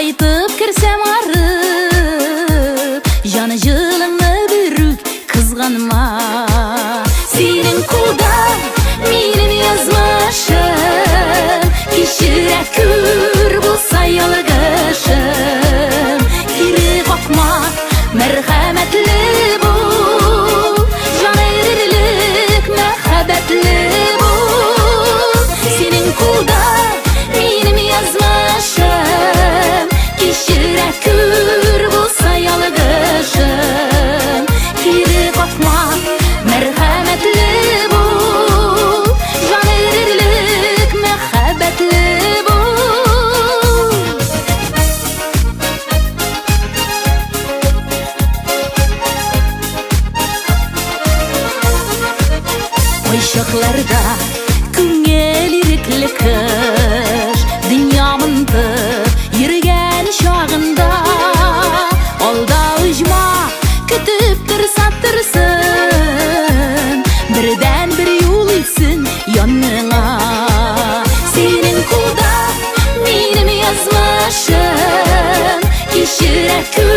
Qaytıp kirsem arıp Janı jılını bürük kızganma Senin kulda menin yazmaşım Kişire kür bulsa yolgışım Kiri kokma merhametli bu Jan eğrilik mehabetli bu Senin kulda menin yazmaşım Kişire kür bulsa yolgışım Kiri kokma merhametli bu Jan eğrilik mehabetli bu Işıklarda küngel irikli kış Dünyamıntıp yürgen şağında Olda ujma kütüptür sattırsın Birden bir yol etsin yanına Senin kulda menim yazmaşım Kişire kür